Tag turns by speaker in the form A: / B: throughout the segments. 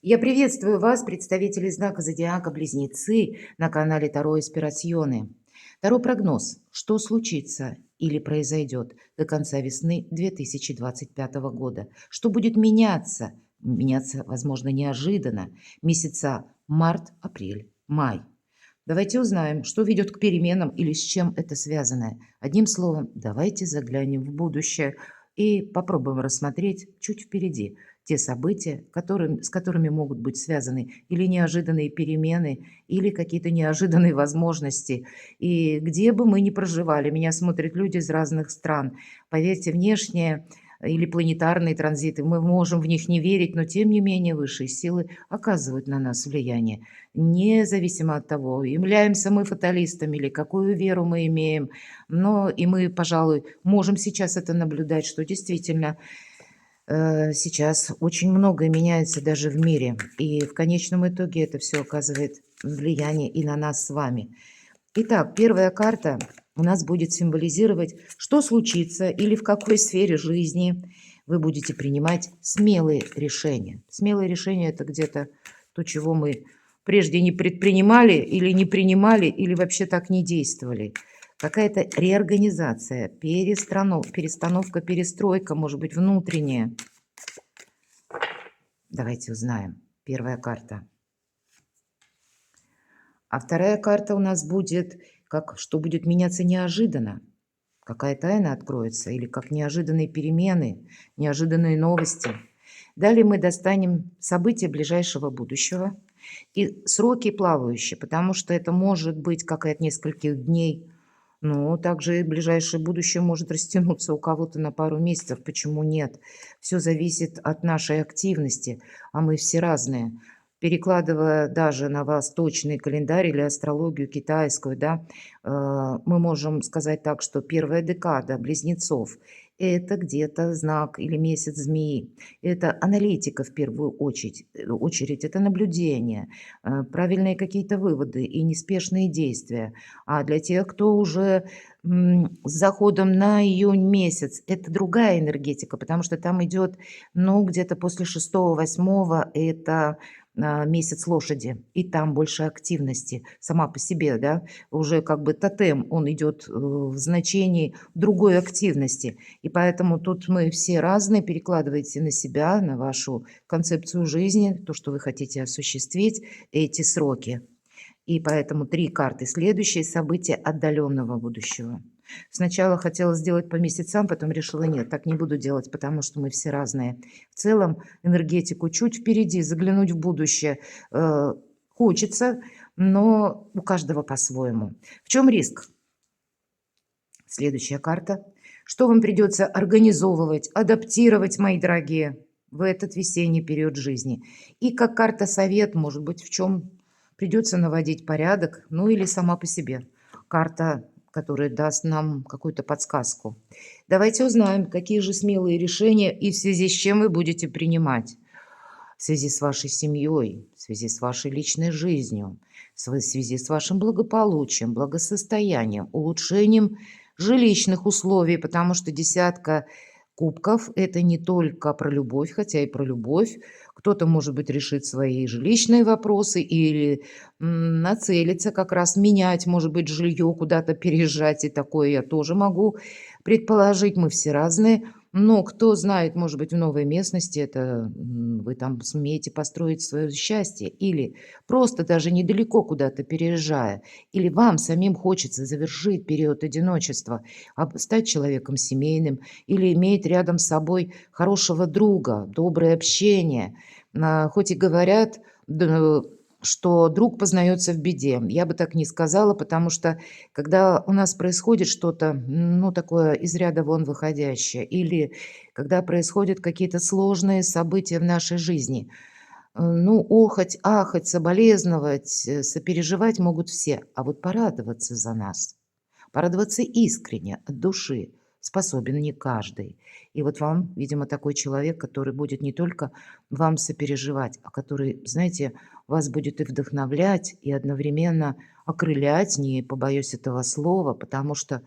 A: Я приветствую вас, представители знака зодиака Близнецы, на канале Таро Инспирационы. Таро прогноз. Что случится или произойдет до конца весны 2025 года? Что будет меняться? Меняться, возможно, неожиданно. Месяца март, апрель, май. Давайте узнаем, что ведет к переменам или с чем это связано. Одним словом, давайте заглянем в будущее и попробуем рассмотреть чуть впереди те события, с которыми могут быть связаны или неожиданные перемены, или какие-то неожиданные возможности. И где бы мы ни проживали, меня смотрят люди из разных стран. Поверьте, внешние или планетарные транзиты, мы можем в них не верить, но тем не менее высшие силы оказывают на нас влияние. Независимо от того, являемся мы фаталистами или какую веру мы имеем, но и мы, пожалуй, можем сейчас это наблюдать, что действительно сейчас очень многое меняется даже в мире. И в конечном итоге это все оказывает влияние и на нас с вами. Итак, первая карта у нас будет символизировать, что случится или в какой сфере жизни вы будете принимать смелые решения. Смелые решения – это где-то то, чего мы прежде не предпринимали или не принимали, или вообще так не действовали. Какая-то реорганизация, перестановка, перестройка, может быть, внутренняя. Давайте узнаем. Первая карта. А вторая карта у нас будет, как что будет меняться неожиданно. Какая тайна откроется или как неожиданные перемены, неожиданные новости. Далее мы достанем события ближайшего будущего и сроки плавающие, потому что это может быть как и от нескольких дней, но также и ближайшее будущее может растянуться у кого-то на пару месяцев. Почему нет? Все зависит от нашей активности, а мы все разные. Перекладывая даже на восточный календарь или астрологию китайскую, да, мы можем сказать так, что первая декада близнецов – это где-то знак или месяц змеи. Это аналитика в первую очередь, это наблюдение, правильные какие-то выводы и неспешные действия. А для тех, кто уже с заходом на июнь месяц, это другая энергетика, потому что там идет, ну, где-то после 6-8 это месяц лошади, и там больше активности сама по себе, да, уже как бы тотем, он идет в значении другой активности. И поэтому тут мы все разные, перекладывайте на себя, на вашу концепцию жизни, то, что вы хотите осуществить, эти сроки. И поэтому 3 карты. Следующие события отдаленного будущего. Сначала хотела сделать по месяцам, потом решила: нет, так не буду делать, потому что мы все разные. В целом энергетику чуть впереди, заглянуть в будущее хочется, но у каждого по-своему. В чем риск? Следующая карта. Что вам придется организовывать, адаптировать, мои дорогие, в этот весенний период жизни? И как карта совет, может быть, в чем придется наводить порядок, ну или сама по себе. Карта, которая даст нам какую-то подсказку. Давайте узнаем, какие же смелые решения и в связи с чем вы будете принимать. В связи с вашей семьей, в связи с вашей личной жизнью, в связи с вашим благополучием, благосостоянием, улучшением жилищных условий, потому что десятка кубков – это не только про любовь, хотя и про любовь. Кто-то, может быть, решит свои жилищные вопросы или нацелится как раз менять, может быть, жилье, куда-то переезжать, и такое я тоже могу предположить. Мы все разные. Но кто знает, может быть, в новой местности это вы там сумеете построить свое счастье, или просто даже недалеко куда-то переезжая, или вам самим хочется завершить период одиночества, стать человеком семейным, или иметь рядом с собой хорошего друга, доброе общение. Хоть и говорят, что друг познается в беде. Я бы так не сказала, потому что когда у нас происходит что-то, ну, такое из ряда вон выходящее, или когда происходят какие-то сложные события в нашей жизни, ну, охать, ахать, соболезновать, сопереживать могут все, а вот порадоваться за нас, порадоваться искренне, от души способен не каждый. И вот вам, видимо, такой человек, который будет не только вам сопереживать, а который, знаете, вас будет и вдохновлять, и одновременно окрылять, не побоюсь этого слова, потому что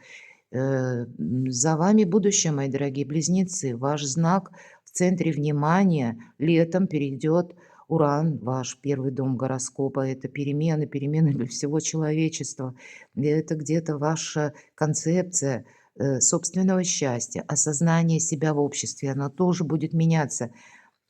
A: за вами будущее, мои дорогие близнецы. Ваш знак в центре внимания летом перейдет Уран, ваш первый дом гороскопа, это перемены, перемены для всего человечества. И это где-то ваша концепция собственного счастья, осознание себя в обществе, оно тоже будет меняться.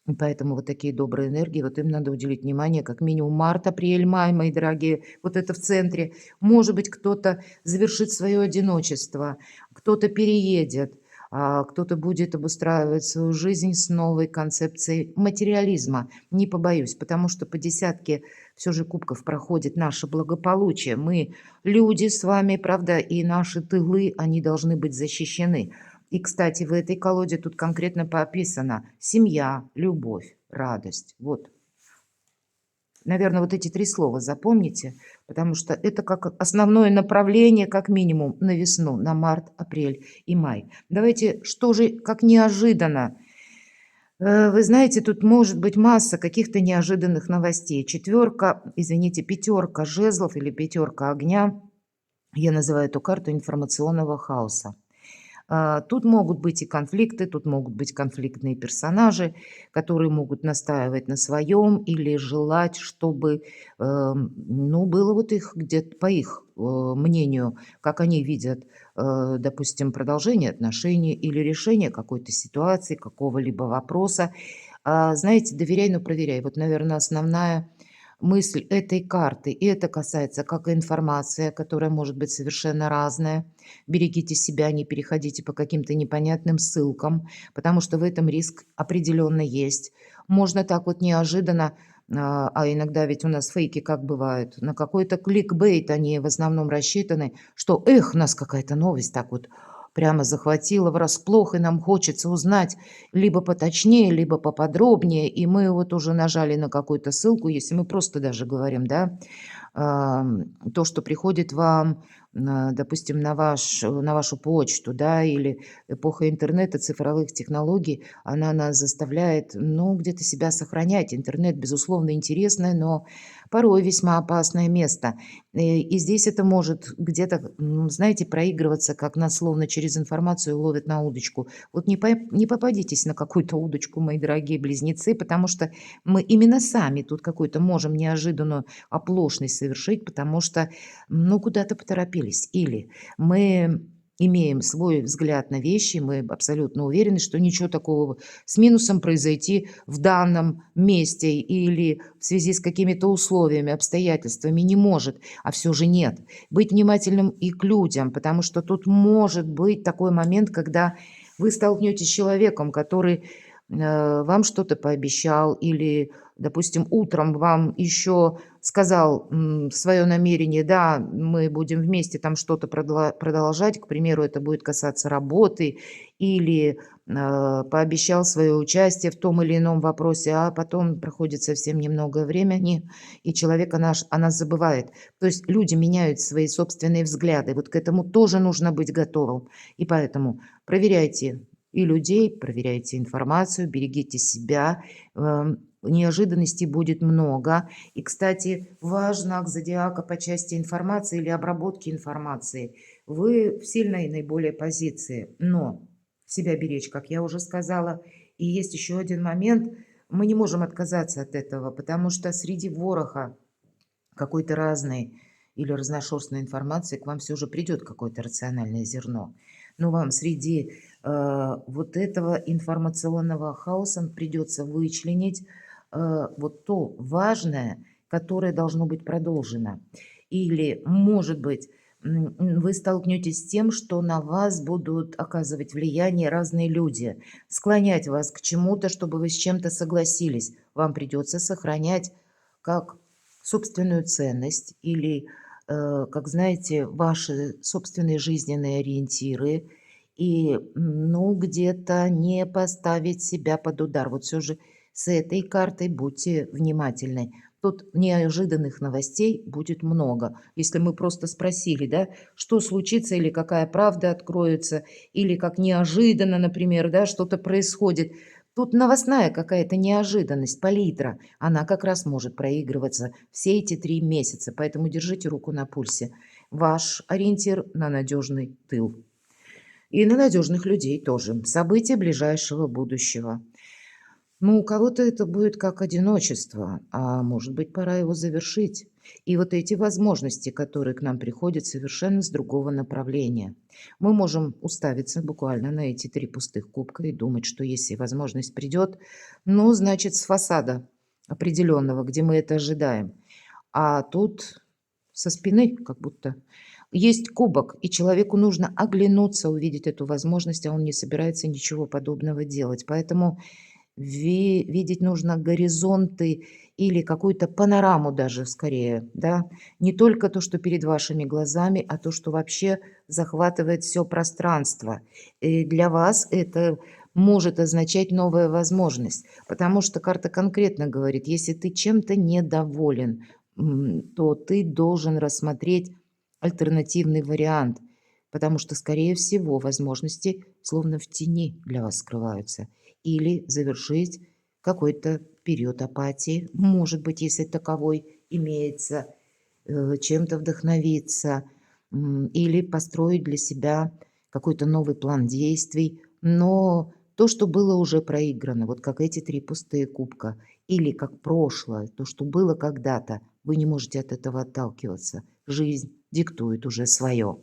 A: И поэтому вот такие добрые энергии, вот им надо уделить внимание, как минимум март, апрель, май, мои дорогие, вот это в центре. Может быть, кто-то завершит свое одиночество, кто-то переедет, кто-то будет обустраивать свою жизнь с новой концепцией материализма. Не побоюсь, потому что по десятке все же кубков проходит наше благополучие. Мы люди с вами, правда, и наши тылы, они должны быть защищены. И, кстати, в этой колоде тут конкретно прописано семья, любовь, радость. Вот, наверное, вот эти 3 слова запомните, потому что это как основное направление, как минимум, на весну, на март, апрель и май. Давайте, что же, как неожиданно. Вы знаете, тут может быть масса каких-то неожиданных новостей. Четверка, извините, пятерка жезлов или пятерка огня. Я называю эту карту информационного хаоса. Тут могут быть и конфликты, тут могут быть конфликтные персонажи, которые могут настаивать на своем или желать, чтобы, ну, было вот их где-то по их мнению, как они видят, допустим, продолжение отношений или решение какой-то ситуации, какого-либо вопроса. Знаете, доверяй, но проверяй. Вот, наверное, основная мысль этой карты. И это касается как и информация, которая может быть совершенно разная. Берегите себя, не переходите по каким-то непонятным ссылкам, потому что в этом риск определенно есть. Можно так вот неожиданно, иногда ведь у нас фейки как бывают, на какой-то кликбейт они в основном рассчитаны, что, эх, нас какая-то новость так вот прямо захватила врасплох, и нам хочется узнать либо поточнее, либо поподробнее, и мы вот уже нажали на какую-то ссылку, если мы просто даже говорим, да, то, что приходит вам, допустим, на вашу почту, да, или эпоха интернета, цифровых технологий, она нас заставляет, ну, где-то себя сохранять. Интернет, безусловно, интересное, но порой весьма опасное место. И здесь это может где-то, знаете, проигрываться, как нас словно через информацию ловят на удочку. Вот не попадитесь на какую-то удочку, мои дорогие близнецы, потому что мы именно сами тут какую-то можем неожиданную оплошность совершить, потому что, ну, куда-то поторопились. Или мы имеем свой взгляд на вещи, мы абсолютно уверены, что ничего такого с минусом произойти в данном месте или в связи с какими-то условиями, обстоятельствами не может, а все же нет. Быть внимательным и к людям, потому что тут может быть такой момент, когда вы столкнетесь с человеком, который вам что-то пообещал или, допустим, утром вам еще сказал свое намерение, да, мы будем вместе там что-то продолжать, к примеру, это будет касаться работы, или пообещал свое участие в том или ином вопросе, а потом проходит совсем немного времени, и человек о нас забывает. То есть люди меняют свои собственные взгляды. Вот к этому тоже нужно быть готовым. И поэтому проверяйте и людей, проверяйте информацию, берегите себя. Неожиданностей будет много. И, кстати, ваш знак зодиака по части информации или обработки информации. Вы в сильной наиболее позиции, но себя беречь, как я уже сказала. И есть еще один момент. Мы не можем отказаться от этого, потому что среди вороха какой-то разной или разношерстной информации к вам все же придет какое-то рациональное зерно. Но вам среди вот этого информационного хаоса придется вычленить вот то важное, которое должно быть продолжено. Или, может быть, вы столкнетесь с тем, что на вас будут оказывать влияние разные люди, склонять вас к чему-то, чтобы вы с чем-то согласились. Вам придется сохранять как собственную ценность или, как знаете, ваши собственные жизненные ориентиры и, ну, где-то не поставить себя под удар. Вот все же с этой картой будьте внимательны. Тут неожиданных новостей будет много. Если мы просто спросили, да, что случится или какая правда откроется, или как неожиданно, например, да, что-то происходит. Тут новостная какая-то неожиданность, палитра, она как раз может проигрываться все эти 3 месяца. Поэтому держите руку на пульсе. Ваш ориентир на надежный тыл. И на надежных людей тоже. События ближайшего будущего. Ну, у кого-то это будет как одиночество, а может быть, пора его завершить. И вот эти возможности, которые к нам приходят совершенно с другого направления. Мы можем уставиться буквально на эти 3 пустых кубка и думать, что если возможность придет, ну, значит, с фасада определенного, где мы это ожидаем. А тут со спины как будто есть кубок, и человеку нужно оглянуться, увидеть эту возможность, а он не собирается ничего подобного делать. Поэтому видеть нужно горизонты или какую-то панораму даже скорее, да. Не только то, что перед вашими глазами, а то, что вообще захватывает все пространство. И для вас это может означать новая возможность, потому что карта конкретно говорит, если ты чем-то недоволен, то ты должен рассмотреть альтернативный вариант, потому что, скорее всего, возможности словно в тени для вас скрываются. Или завершить какой-то период апатии, может быть, если таковой имеется, чем-то вдохновиться, или построить для себя какой-то новый план действий. Но то, что было уже проиграно, вот как эти 3 пустые кубка, или как прошлое, то, что было когда-то, вы не можете от этого отталкиваться. Жизнь диктует уже свое.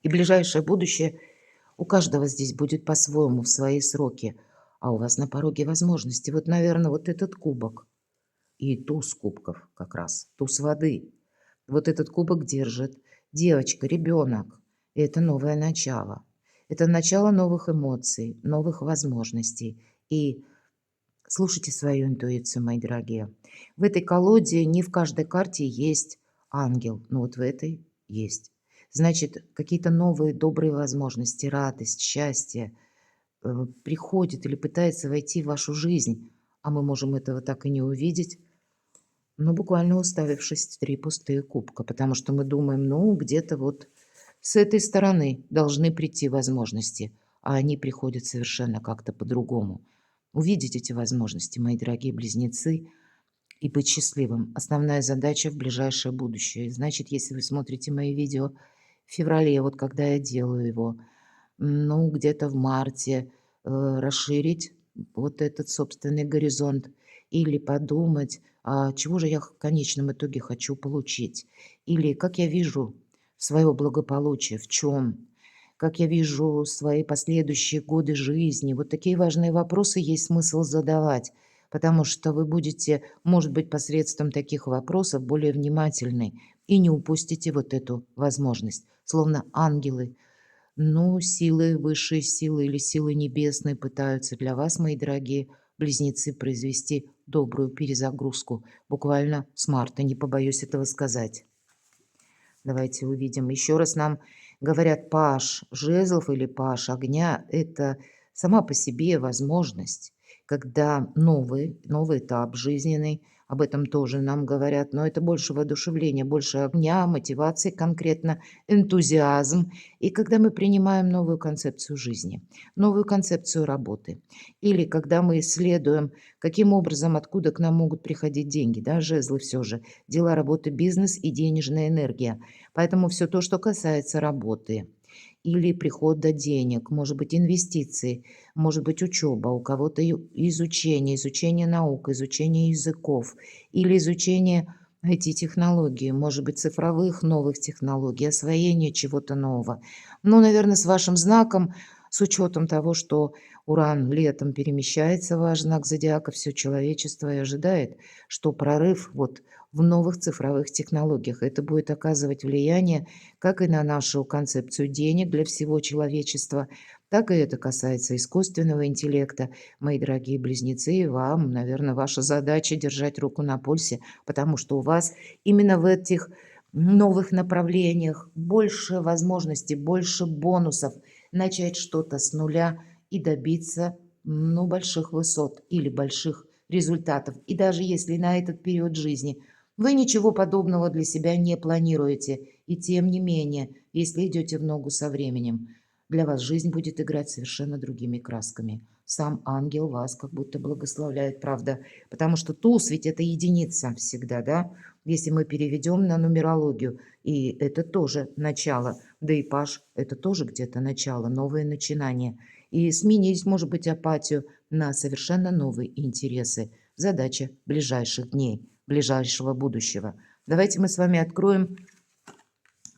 A: И ближайшее будущее у каждого здесь будет по-своему, в свои сроки, а у вас на пороге возможности. Вот, наверное, вот этот кубок и туз кубков как раз, туз воды. Вот этот кубок держит девочка, ребенок. И это новое начало. Это начало новых эмоций, новых возможностей. И слушайте свою интуицию, мои дорогие. В этой колоде не в каждой карте есть ангел, но вот в этой есть. Значит, какие-то новые добрые возможности, радость, счастье приходит или пытается войти в вашу жизнь, а мы можем этого так и не увидеть, ну, буквально уставившись в 3 пустые кубка, потому что мы думаем, ну, где-то вот с этой стороны должны прийти возможности, а они приходят совершенно как-то по-другому. Увидеть эти возможности, мои дорогие близнецы, и быть счастливым. Основная задача в ближайшее будущее. Значит, если вы смотрите мои видео в феврале, вот когда я делаю его, ну, где-то в марте, расширить вот этот собственный горизонт или подумать, а чего же я в конечном итоге хочу получить, или как я вижу свое благополучие, в чем, как я вижу свои последующие годы жизни. Вот такие важные вопросы есть смысл задавать, потому что вы будете, может быть, посредством таких вопросов более внимательны и не упустите вот эту возможность. Словно ангелы, ну, силы, высшие силы или силы небесные пытаются для вас, мои дорогие близнецы, произвести добрую перезагрузку. Буквально с марта, не побоюсь этого сказать. Давайте увидим. Еще раз нам говорят, паш жезлов или паш огня – это сама по себе возможность, когда новый этап жизненный, об этом тоже нам говорят, но это больше воодушевления, больше огня, мотивации конкретно, энтузиазм. И когда мы принимаем новую концепцию жизни, новую концепцию работы, или когда мы исследуем, каким образом, откуда к нам могут приходить деньги, да, жезлы все же, дела, работы, бизнес и денежная энергия. Поэтому все то, что касается работы или прихода денег, может быть, инвестиции, может быть, учеба, у кого-то изучение наук, изучение языков или изучение IT-технологий, может быть, цифровых новых технологий, освоение чего-то нового. Ну, наверное, с вашим знаком, с учетом того, что Уран летом перемещается, ваш знак зодиака, все человечество и ожидает, что прорыв вот в новых цифровых технологиях. Это будет оказывать влияние как и на нашу концепцию денег для всего человечества, так и это касается искусственного интеллекта. Мои дорогие близнецы, и вам, наверное, ваша задача держать руку на пульсе, потому что у вас именно в этих новых направлениях больше возможностей, больше бонусов начать что-то с нуля и добиться, ну, больших высот или больших результатов. И даже если на этот период жизни вы ничего подобного для себя не планируете, и тем не менее, если идете в ногу со временем, для вас жизнь будет играть совершенно другими красками. Сам ангел вас как будто благословляет, правда, потому что туз ведь это единица всегда, да, если мы переведем на нумерологию, и это тоже начало, да и паш это тоже где-то начало, новое начинание. И сменить, может быть, апатию на совершенно новые интересы, задачи ближайших дней, ближайшего будущего. Давайте мы с вами откроем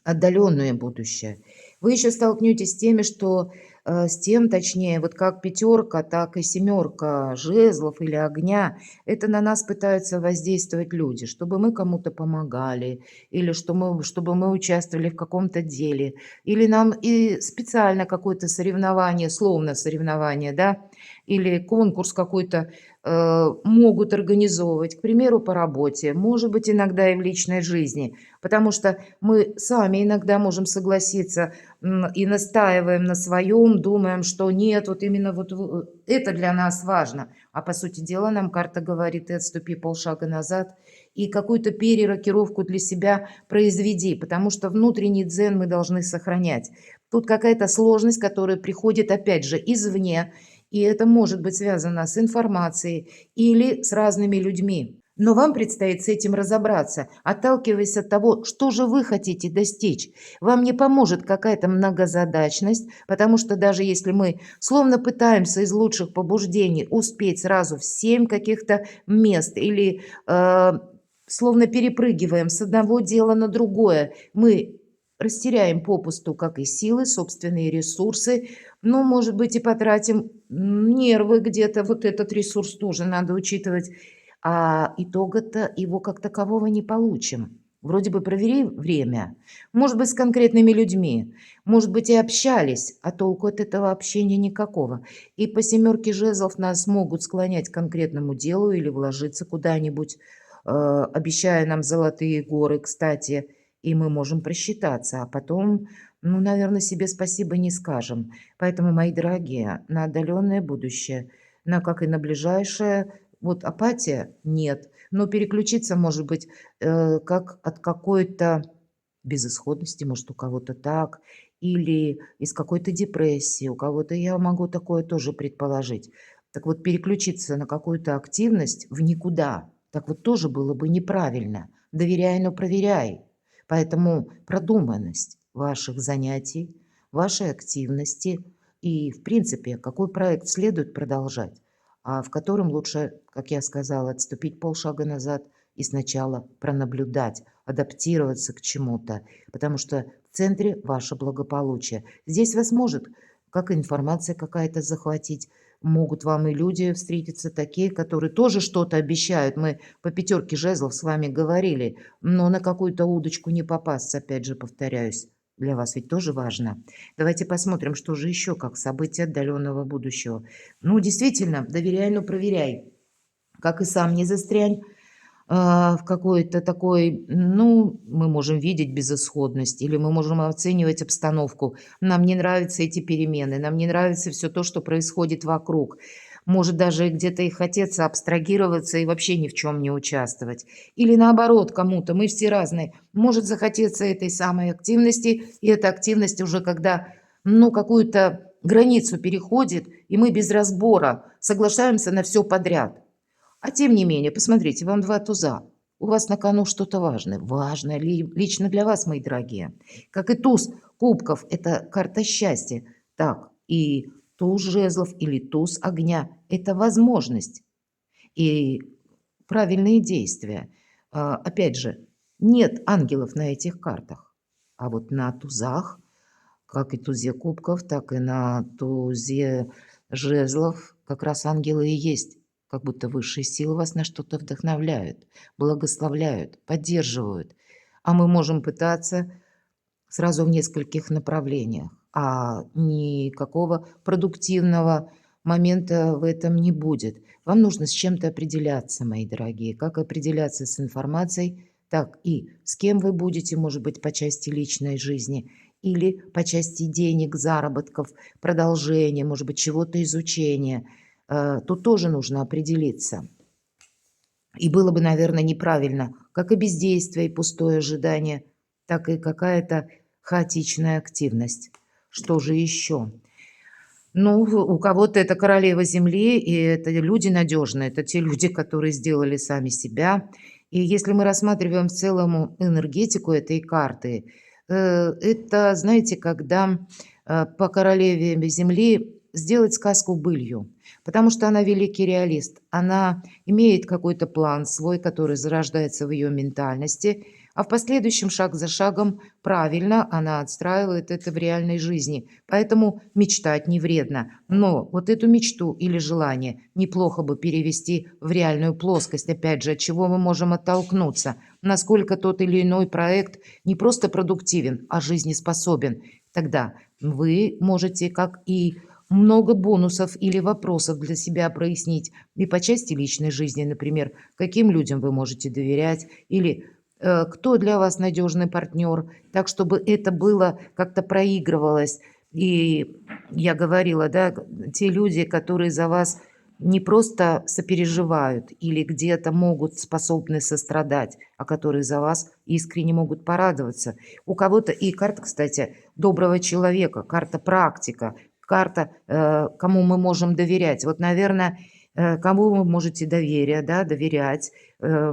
A: отдаленное будущее. Вы еще столкнетесь с теми, что с тем, точнее, вот как пятерка, так и семерка жезлов или огня, это на нас пытаются воздействовать люди, чтобы мы кому-то помогали, или чтобы мы участвовали в каком-то деле, или нам и специально какое-то соревнование, словно соревнование, да, или конкурс какой-то могут организовывать, к примеру, по работе, может быть, иногда и в личной жизни, потому что мы сами иногда можем согласиться и настаиваем на своем, думаем, что нет, вот именно вот это для нас важно. А по сути дела нам карта говорит: ты отступи полшага назад и какую-то перерокировку для себя произведи, потому что внутренний дзен мы должны сохранять. Тут какая-то сложность, которая приходит, опять же, извне, и это может быть связано с информацией или с разными людьми. Но вам предстоит с этим разобраться, отталкиваясь от того, что же вы хотите достичь. Вам не поможет какая-то многозадачность, потому что даже если мы словно пытаемся из лучших побуждений успеть сразу в 7 каких-то мест или словно перепрыгиваем с одного дела на другое, мы растеряем попусту как и силы, собственные ресурсы, ну, может быть, и потратим нервы где-то, вот этот ресурс тоже надо учитывать, а итога-то его как такового не получим. Вроде бы провели время, может быть, с конкретными людьми, может быть, и общались, а толку от этого общения никакого. И по семерке жезлов нас могут склонять к конкретному делу или вложиться куда-нибудь, обещая нам золотые горы, кстати, и мы можем просчитаться, а потом, ну, наверное, себе спасибо не скажем. Поэтому, мои дорогие, на отдаленное будущее, на как и на ближайшее, вот апатия нет, но переключиться, может быть, как от какой-то безысходности, может, у кого-то так, или из какой-то депрессии, у кого-то, я могу такое тоже предположить. Так вот, переключиться на какую-то активность в никуда, так вот тоже было бы неправильно. Доверяй, но проверяй. Поэтому продуманность ваших занятий, вашей активности и, в принципе, какой проект следует продолжать, а в котором лучше, как я сказала, отступить полшага назад и сначала пронаблюдать, адаптироваться к чему-то, потому что в центре ваше благополучие. Здесь вас может как информация какая-то захватить, могут вам и люди встретиться такие, которые тоже что-то обещают. Мы по пятерке жезлов с вами говорили, но на какую-то удочку не попасться, опять же повторяюсь. Для вас ведь тоже важно. Давайте посмотрим, что же еще, как события отдаленного будущего. Ну, действительно, доверяй, но проверяй. Как и сам не застрянь в какой-то такой, ну, мы можем видеть безысходность или мы можем оценивать обстановку. Нам не нравятся эти перемены, нам не нравится все то, что происходит вокруг. Может даже и где-то и хотеться абстрагироваться и вообще ни в чем не участвовать. Или наоборот, кому-то, мы все разные, может захотеться этой самой активности, и эта активность уже когда, ну, какую-то границу переходит, и мы без разбора соглашаемся на все подряд. А тем не менее, посмотрите, вам 2 туза. У вас на кону что-то важное. Важное лично для вас, мои дорогие. Как и туз кубков, это карта счастья. Так, и туз жезлов или туз огня– это возможность и правильные действия. Опять же, нет ангелов на этих картах. А вот на тузах, как и тузе кубков, так и на тузе жезлов, как раз ангелы и есть. Как будто высшие силы вас на что-то вдохновляют, благословляют, поддерживают. А мы можем пытаться сразу в нескольких направлениях, а никакого продуктивного момента в этом не будет. Вам нужно с чем-то определяться, мои дорогие, как определяться с информацией, так и с кем вы будете, может быть, по части личной жизни или по части денег, заработков, продолжения, может быть, чего-то изучения. Тут тоже нужно определиться. И было бы, наверное, неправильно как и бездействие и пустое ожидание, так и какая-то хаотичная активность. Что же еще? Ну, у кого-то это королева земли, и это люди надежные, это те люди, которые сделали сами себя. И если мы рассматриваем в целом энергетику этой карты, это, знаете, когда по королеве земли сделать сказку былью, потому что она великий реалист. Она имеет какой-то план свой, который зарождается в ее ментальности, а в последующем шаг за шагом правильно она отстраивает это в реальной жизни. Поэтому мечтать не вредно. Но вот эту мечту или желание неплохо бы перевести в реальную плоскость. Опять же, от чего мы можем оттолкнуться? Насколько тот или иной проект не просто продуктивен, а жизнеспособен. Тогда вы можете, как и много бонусов или вопросов для себя прояснить и по части личной жизни, например, каким людям вы можете доверять или кто для вас надежный партнер, так чтобы это было как-то проигрывалось. И я говорила, да, те люди, которые за вас не просто сопереживают или где-то могут способны сострадать, а которые за вас искренне могут порадоваться. У кого-то и карта, кстати, доброго человека, карта практика, карта, кому мы можем доверять. Вот, наверное, кому вы можете доверять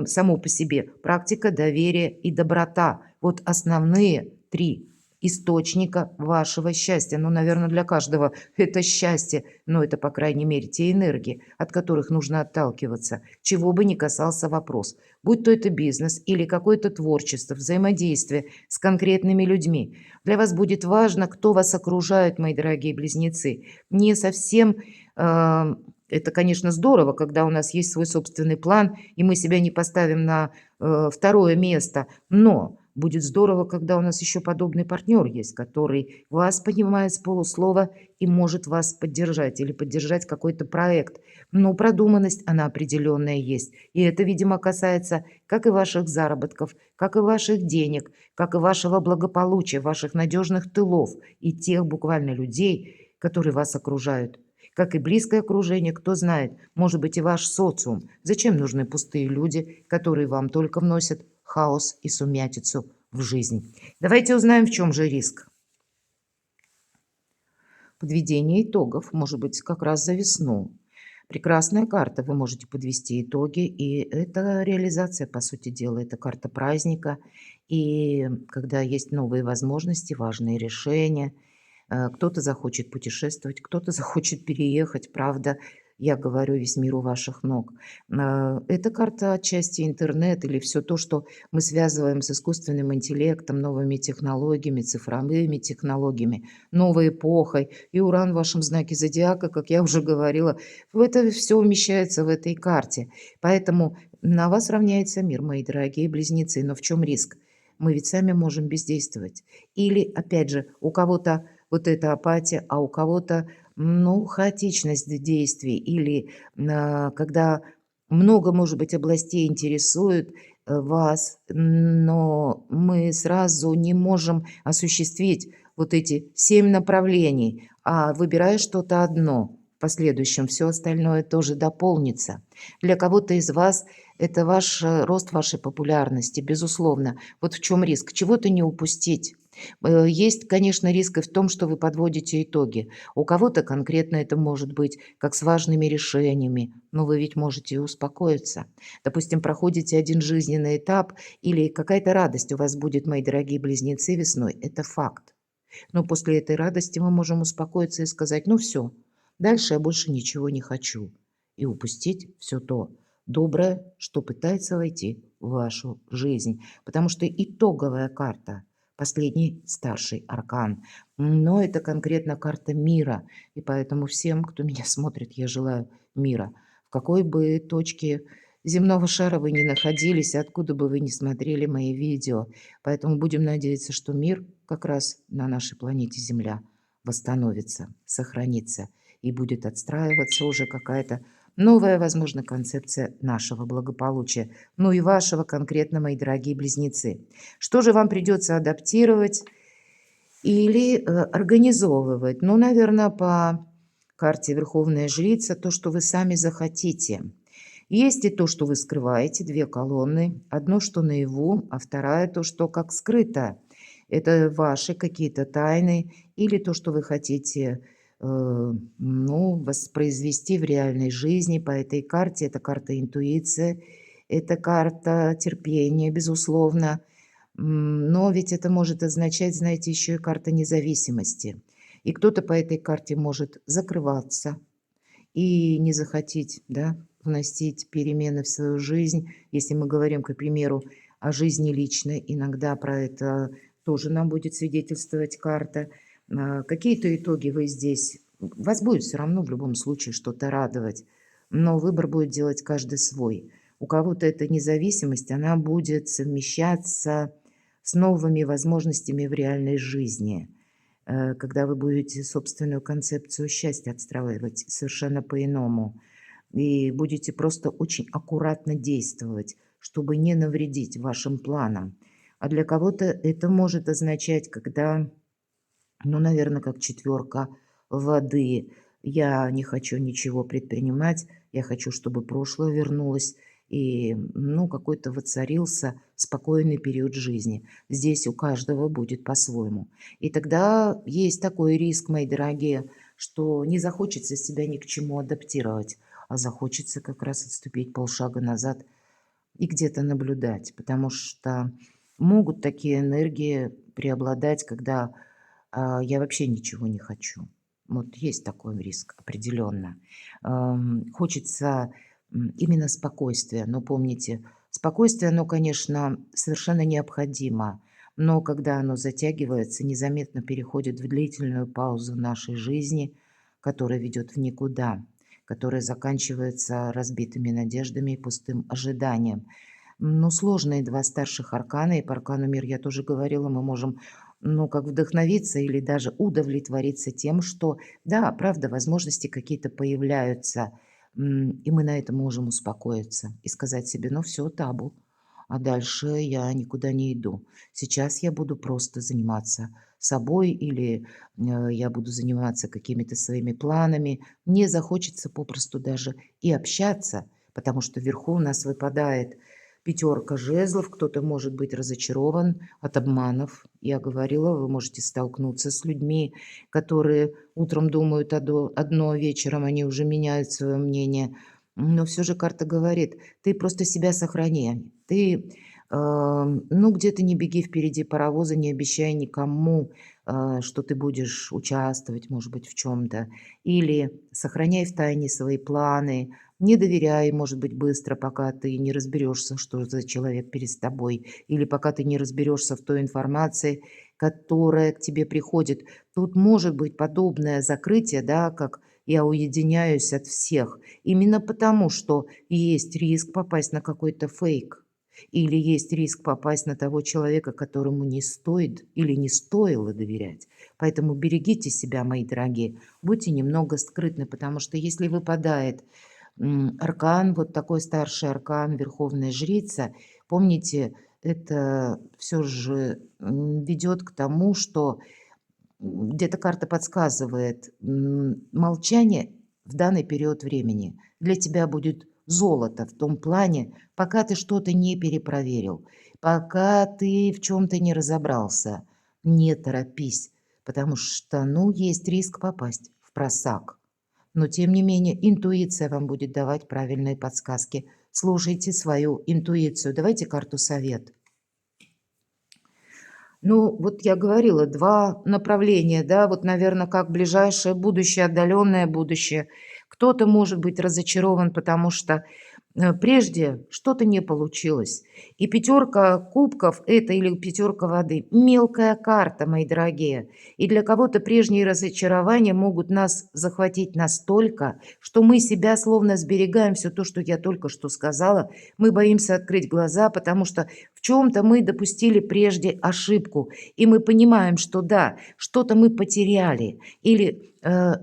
A: само по себе. Практика, доверие и доброта. Вот основные три источника вашего счастья. Ну, наверное, для каждого это счастье, но это, по крайней мере, те энергии, от которых нужно отталкиваться, чего бы ни касался вопрос. Будь то это бизнес или какое-то творчество, взаимодействие с конкретными людьми. Для вас будет важно, кто вас окружает, мои дорогие близнецы. Не совсем это, конечно, здорово, когда у нас есть свой собственный план, и мы себя не поставим на второе место. Но будет здорово, когда у нас еще подобный партнер есть, который вас понимает с полуслова и может вас поддержать или поддержать какой-то проект. Но продуманность, она определенная есть. И это, видимо, касается как и ваших заработков, как и ваших денег, как и вашего благополучия, ваших надежных тылов и тех буквально людей, которые вас окружают. Как и близкое окружение, кто знает, может быть и ваш социум. Зачем нужны пустые люди, которые вам только вносят хаос и сумятицу в жизнь? Давайте узнаем, в чем же риск. Подведение итогов, может быть, как раз за весну. Прекрасная карта, вы можете подвести итоги, и это реализация, по сути дела, это карта праздника, и когда есть новые возможности, важные решения, кто-то захочет путешествовать, кто-то захочет переехать, правда, я говорю, весь мир у ваших ног. Это карта отчасти интернет или все то, что мы связываем с искусственным интеллектом, новыми технологиями, цифровыми технологиями, новой эпохой. И Уран в вашем знаке зодиака, как я уже говорила, это все умещается в этой карте. Поэтому на вас равняется мир, мои дорогие близнецы. Но в чем риск? Мы ведь сами можем бездействовать. Или, опять же, у кого-то вот эта апатия, а у кого-то, ну, хаотичность действий или когда много, может быть, областей интересует вас, но мы сразу не можем осуществить вот эти 7 направлений, а выбирая что-то одно, в последующем все остальное тоже дополнится. Для кого-то из вас это ваш рост вашей популярности, безусловно. Вот в чем риск? Чего-то не упустить. Есть, конечно, риск и в том, что вы подводите итоги. У кого-то конкретно это может быть как с важными решениями, но вы ведь можете и успокоиться. Допустим, проходите один жизненный этап или какая-то радость у вас будет, мои дорогие близнецы, весной. Это факт. Но после этой радости мы можем успокоиться и сказать, ну все, дальше я больше ничего не хочу. И упустить все то доброе, что пытается войти в вашу жизнь. Потому что итоговая карта, последний старший аркан, но это конкретно карта мира. И поэтому всем, кто меня смотрит, я желаю мира. В какой бы точке земного шара вы ни находились, откуда бы вы ни смотрели мои видео. Поэтому будем надеяться, что мир как раз на нашей планете Земля восстановится, сохранится и будет отстраиваться уже какая-то новая, возможно, концепция нашего благополучия. Ну и вашего конкретно, мои дорогие близнецы. Что же вам придется адаптировать или организовывать? Ну, наверное, по карте Верховная Жрица, то, что вы сами захотите. Есть и то, что вы скрываете, две колонны. Одно, что наяву, а вторая, то, что как скрыто. Это ваши какие-то тайны или то, что вы хотите ну, воспроизвести в реальной жизни по этой карте. Это карта интуиции, это карта терпения, безусловно. Но ведь это может означать, знаете, еще и карта независимости. И кто-то по этой карте может закрываться и не захотеть, да, вносить перемены в свою жизнь. Если мы говорим, к примеру, о жизни личной, иногда про это тоже нам будет свидетельствовать карта. Какие-то итоги вы здесь... Вас будет все равно в любом случае что-то радовать, но выбор будет делать каждый свой. У кого-то эта независимость, она будет совмещаться с новыми возможностями в реальной жизни, когда вы будете собственную концепцию счастья отстраивать совершенно по-иному и будете просто очень аккуратно действовать, чтобы не навредить вашим планам. А для кого-то это может означать, когда, ну, наверное, как четверка воды. Я не хочу ничего предпринимать, я хочу, чтобы прошлое вернулось, и, ну, какой-то воцарился спокойный период жизни. Здесь у каждого будет по-своему. И тогда есть такой риск, мои дорогие, что не захочется себя ни к чему адаптировать, а захочется как раз отступить полшага назад и где-то наблюдать, потому что могут такие энергии преобладать, когда я вообще ничего не хочу. Вот есть такой риск определенно. Хочется именно спокойствия, но помните, спокойствие, оно, конечно, совершенно необходимо, но когда оно затягивается, незаметно переходит в длительную паузу нашей жизни, которая ведет в никуда, которая заканчивается разбитыми надеждами и пустым ожиданием. Ну, сложные два старших аркана, и по аркану мир я тоже говорила, мы можем, ну, как вдохновиться или даже удовлетвориться тем, что, да, правда, возможности какие-то появляются, и мы на этом можем успокоиться и сказать себе, ну, все, табу, а дальше я никуда не иду. Сейчас я буду просто заниматься собой или я буду заниматься какими-то своими планами. Мне захочется попросту даже и общаться, потому что вверху у нас выпадает пятерка жезлов, кто-то может быть разочарован от обманов. Я говорила, вы можете столкнуться с людьми, которые утром думают одно, вечером они уже меняют свое мнение. Но все же карта говорит, ты просто себя сохрани. Ты, ну, где-то не беги впереди паровоза, не обещай никому, что ты будешь участвовать, может быть, в чем-то. Или сохраняй в тайне свои планы, не доверяй, может быть, быстро, пока ты не разберешься, что за человек перед тобой, или пока ты не разберешься в той информации, которая к тебе приходит. Тут может быть подобное закрытие, да, как я уединяюсь от всех, именно потому, что есть риск попасть на какой-то фейк, или есть риск попасть на того человека, которому не стоит или не стоило доверять. Поэтому берегите себя, мои дорогие, будьте немного скрытны, потому что если выпадает аркан, вот такой старший аркан, верховная жрица, помните, это все же ведет к тому, что где-то карта подсказывает, молчание в данный период времени для тебя будет золото в том плане, пока ты что-то не перепроверил, пока ты в чем-то не разобрался, не торопись, потому что, ну, есть риск попасть в просак. Но тем не менее интуиция вам будет давать правильные подсказки. Слушайте свою интуицию. Давайте карту совет. Ну, вот я говорила, 2 направления, да, вот, наверное, как ближайшее будущее, отдаленное будущее. Кто-то может быть разочарован, потому что прежде что-то не получилось. И пятерка кубков– это или пятерка воды– мелкая карта, мои дорогие. И для кого-то прежние разочарования могут нас захватить настолько, что мы себя словно сберегаем все то, что я только что сказала. Мы боимся открыть глаза, потому что в чем-то мы допустили прежде ошибку. И мы понимаем, что да, что-то мы потеряли или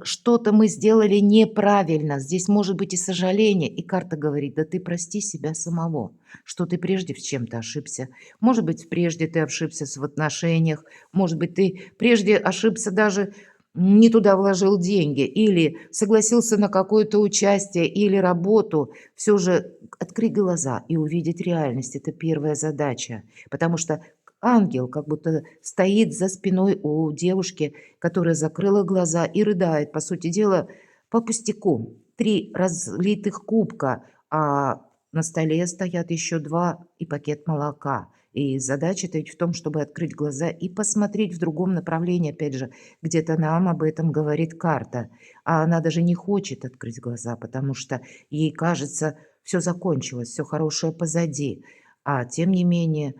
A: что-то мы сделали неправильно. Здесь может быть и сожаление. И карта говорит, да ты прости себя самого, что ты прежде в чем-то ошибся. Может быть, прежде ты ошибся в отношениях, может быть, ты прежде ошибся даже не туда вложил деньги или согласился на какое-то участие или работу. Все же открыть глаза и увидеть реальность– это первая задача, потому что ангел как будто стоит за спиной у девушки, которая закрыла глаза и рыдает, по сути дела, по пустяку. 3 разлитых кубка, а на столе стоят еще 2 и пакет молока. И задача-то ведь в том, чтобы открыть глаза и посмотреть в другом направлении. Опять же, где-то нам об этом говорит карта, а она даже не хочет открыть глаза, потому что ей кажется, все закончилось, все хорошее позади. А тем не менее,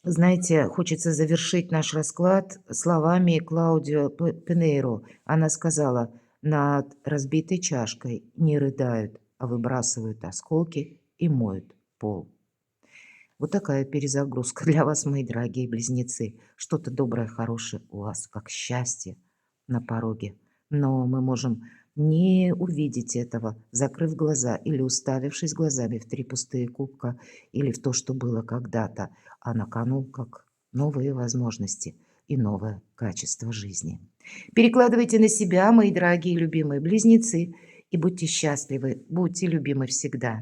A: знаете, хочется завершить наш расклад словами Клаудио Пинейро. Она сказала: над разбитой чашкой не рыдают, а выбрасывают осколки и моют пол. Вот такая перезагрузка для вас, мои дорогие близнецы. Что-то доброе, хорошее у вас, как счастье на пороге. Но мы можем не увидеть этого, закрыв глаза или уставившись глазами в три пустые кубка или в то, что было когда-то, а на кону как новые возможности и новое качество жизни. Перекладывайте на себя, мои дорогие любимые близнецы, и будьте счастливы, будьте любимы всегда.